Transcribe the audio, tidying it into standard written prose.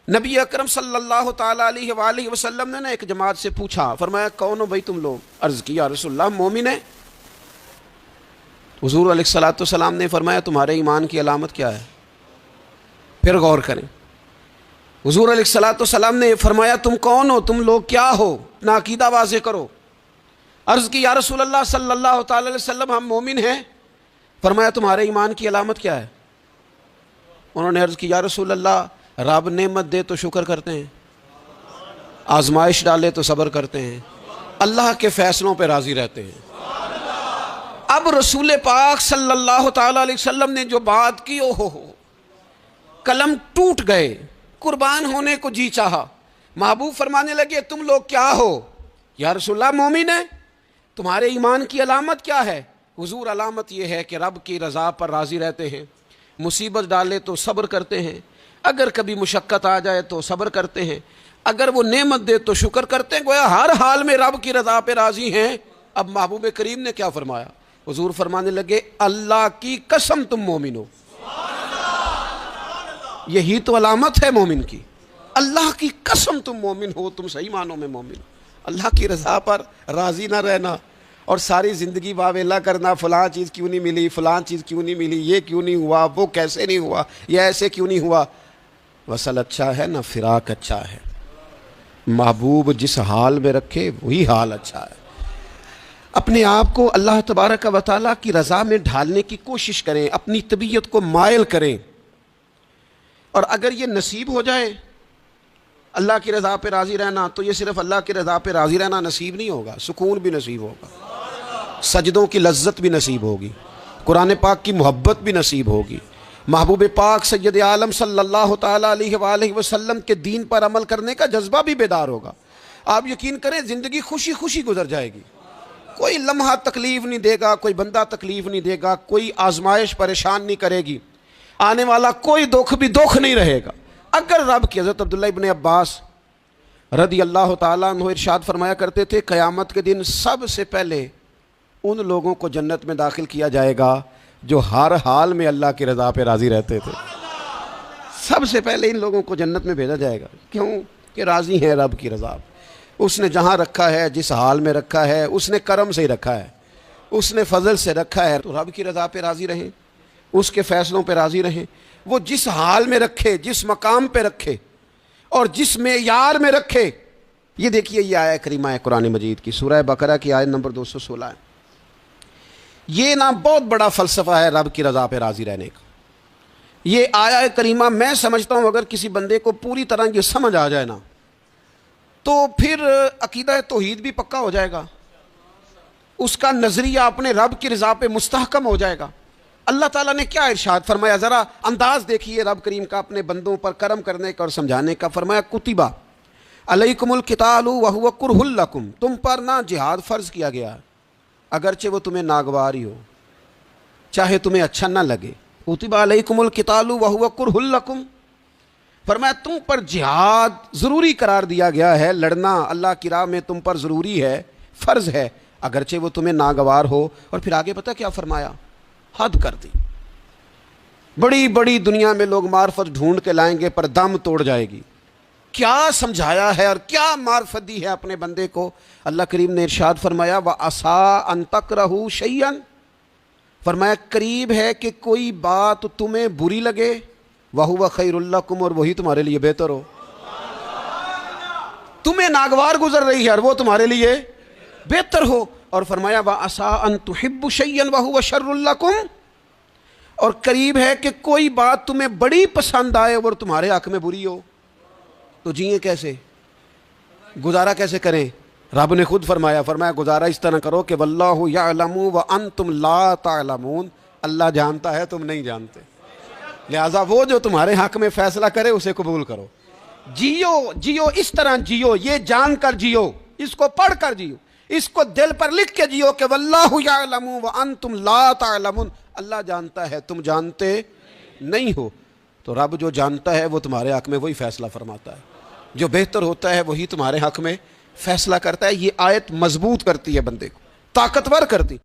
نبی اکرم صلی اللہ تعالیٰ علیہ وآلہ وسلم نے ایک جماعت سے پوچھا، فرمایا کون ہو بھائی تم لوگ؟ عرض کی یا رسول اللہ مومن ہے۔ حضور علیہ الصلوۃ والسلام نے فرمایا تمہارے ایمان کی علامت کیا ہے؟ پھر غور کریں، حضور علیہ الصلوۃ والسلام نے فرمایا تم کون ہو، تم لوگ کیا ہو، اپنا عقیدہ واضح کرو۔ عرض کی یا رسول اللہ صلی اللہ تعالی علیہ وسلم ہم مومن ہیں۔ فرمایا تمہارے ایمان کی علامت کیا ہے؟ انہوں نے عرض کی یا رسول اللہ رب نعمت دے تو شکر کرتے ہیں، آزمائش ڈالے تو صبر کرتے ہیں، اللہ کے فیصلوں پہ راضی رہتے ہیں۔ اب رسول پاک صلی اللہ تعالی علیہ وسلم نے جو بات کی ہو قلم ٹوٹ گئے، قربان ہونے کو جی چاہا۔ محبوب فرمانے لگے تم لوگ کیا ہو؟ یا رسول اللہ مومن ہے۔ تمہارے ایمان کی علامت کیا ہے؟ حضور علامت یہ ہے کہ رب کی رضا پر راضی رہتے ہیں، مصیبت ڈالے تو صبر کرتے ہیں، اگر کبھی مشقت آ جائے تو صبر کرتے ہیں، اگر وہ نعمت دے تو شکر کرتے ہیں، گویا ہر حال میں رب کی رضا پہ راضی ہیں۔ اب محبوب کریم نے کیا فرمایا؟ حضور فرمانے لگے اللہ کی قسم تم مومن ہو۔ یہی تو علامت ہے مومن کی، اللہ کی قسم تم مومن ہو، تم صحیح معنوں میں مومن ہو۔ اللہ کی رضا پر راضی نہ رہنا اور ساری زندگی واویلا کرنا، فلاں چیز کیوں نہیں ملی، فلاں چیز کیوں نہیں ملی، یہ کیوں نہیں ہوا، وہ کیسے نہیں ہوا، یہ ایسے کیوں نہیں ہوا۔ وصل اچھا ہے نہ فراق اچھا ہے، محبوب جس حال میں رکھے وہی حال اچھا ہے۔ اپنے آپ کو اللہ تبارک و تعالیٰ کی رضا میں ڈھالنے کی کوشش کریں، اپنی طبیعت کو مائل کریں، اور اگر یہ نصیب ہو جائے اللہ کی رضا پہ راضی رہنا، تو یہ صرف اللہ کی رضا پہ راضی رہنا نصیب نہیں ہوگا، سکون بھی نصیب ہوگا، سجدوں کی لذت بھی نصیب ہوگی، قرآن پاک کی محبت بھی نصیب ہوگی، محبوب پاک سید عالم صلی اللہ تعالیٰ علیہ وآلہ وسلم کے دین پر عمل کرنے کا جذبہ بھی بیدار ہوگا۔ آپ یقین کریں زندگی خوشی خوشی گزر جائے گی، کوئی لمحہ تکلیف نہیں دے گا، کوئی بندہ تکلیف نہیں دے گا، کوئی آزمائش پریشان نہیں کرے گی، آنے والا کوئی دکھ بھی دکھ نہیں رہے گا۔ اگر رب کی حضرت عبداللہ ابن عباس رضی اللہ تعالیٰ عنہ ارشاد فرمایا کرتے تھے قیامت کے دن سب سے پہلے ان لوگوں کو جنت میں داخل کیا جائے گا جو ہر حال میں اللہ کی رضا پہ راضی رہتے تھے۔ سب سے پہلے ان لوگوں کو جنت میں بھیجا جائے گا، کیوں کہ راضی ہیں رب کی رضا پہ۔ اس نے جہاں رکھا ہے، جس حال میں رکھا ہے، اس نے کرم سے ہی رکھا ہے، اس نے فضل سے رکھا ہے، تو رب کی رضا پہ راضی رہیں، اس کے فیصلوں پہ راضی رہیں۔ وہ جس حال میں رکھے، جس مقام پہ رکھے اور جس معیار میں رکھے۔ یہ دیکھیے یہ آیت کریمہ ہے قرآن مجید کی، سورہ بقرہ کی آیت نمبر 216 ہے۔ یہ نا بہت بڑا فلسفہ ہے رب کی رضا پہ راضی رہنے کا۔ یہ آیت کریمہ میں سمجھتا ہوں اگر کسی بندے کو پوری طرح یہ سمجھ آ جائے نا تو پھر عقیدہ توحید بھی پکا ہو جائے گا، اس کا نظریہ اپنے رب کی رضا پہ مستحکم ہو جائے گا۔ اللہ تعالیٰ نے کیا ارشاد فرمایا، ذرا انداز دیکھیے رب کریم کا اپنے بندوں پر کرم کرنے کا اور سمجھانے کا۔ فرمایا کتبہ علیکم القتال وہو کرہ لکم، تم پر نہ جہاد فرض کیا گیا اگرچہ وہ تمہیں ناگوار ہی ہو، چاہے تمہیں اچھا نہ لگے۔ کتبہ علیکم القتال وہو کرہ لکم، فرمایا تم پر جہاد ضروری قرار دیا گیا ہے، لڑنا اللہ کی راہ میں تم پر ضروری ہے، فرض ہے، اگرچہ وہ تمہیں ناگوار ہو۔ اور پھر آگے پتہ کیا فرمایا؟ حد کر دی۔ بڑی بڑی دنیا میں لوگ معرفت ڈھونڈ کے لائیں گے پر دم توڑ جائے گی۔ کیا سمجھایا ہے اور کیا معرفت دی ہے اپنے بندے کو؟ اللہ کریم نے ارشاد فرمایا وَعَسَىٰ أَن تَكْرَهُوا شَيْئًا، فرمایا قریب ہے کہ کوئی بات تمہیں بری لگے، وَهُوَ خَيْرٌ لَكُمْ، اور وہی تمہارے لیے بہتر ہو۔ تمہیں ناگوار گزر رہی ہے اور وہ تمہارے لیے بہتر ہو۔ اور فرمایا وَعَسَىٰ أَن تُحِبُّوا شَيْئًا وَهُوَ شَرٌّ لَكُمْ، اور قریب ہے کہ کوئی بات تمہیں بڑی پسند آئے اور تمہارے حق میں بری ہو۔ تو جئیں کیسے، گزارا کیسے کریں؟ رب نے خود فرمایا گزارا اس طرح کرو کہ وَاللَّهُ يَعْلَمُ وَأَنْتُمْ لَا تَعْلَمُونَ، اللہ جانتا ہے تم نہیں جانتے، لہٰذا وہ جو تمہارے حق میں فیصلہ کرے اسے قبول کرو۔ جیو اس طرح جیو، یہ جان کر جیو، اس کو پڑھ کر جیو، اس کو دل پر لکھ کے جیو کہ واللہ یعلم وانتم لا تعلمون، اللہ جانتا ہے تم جانتے نہیں ہو۔ تو رب جو جانتا ہے وہ تمہارے حق میں وہی فیصلہ فرماتا ہے، جو بہتر ہوتا ہے وہی تمہارے حق میں فیصلہ کرتا ہے۔ یہ آیت مضبوط کرتی ہے بندے کو، طاقتور کرتی۔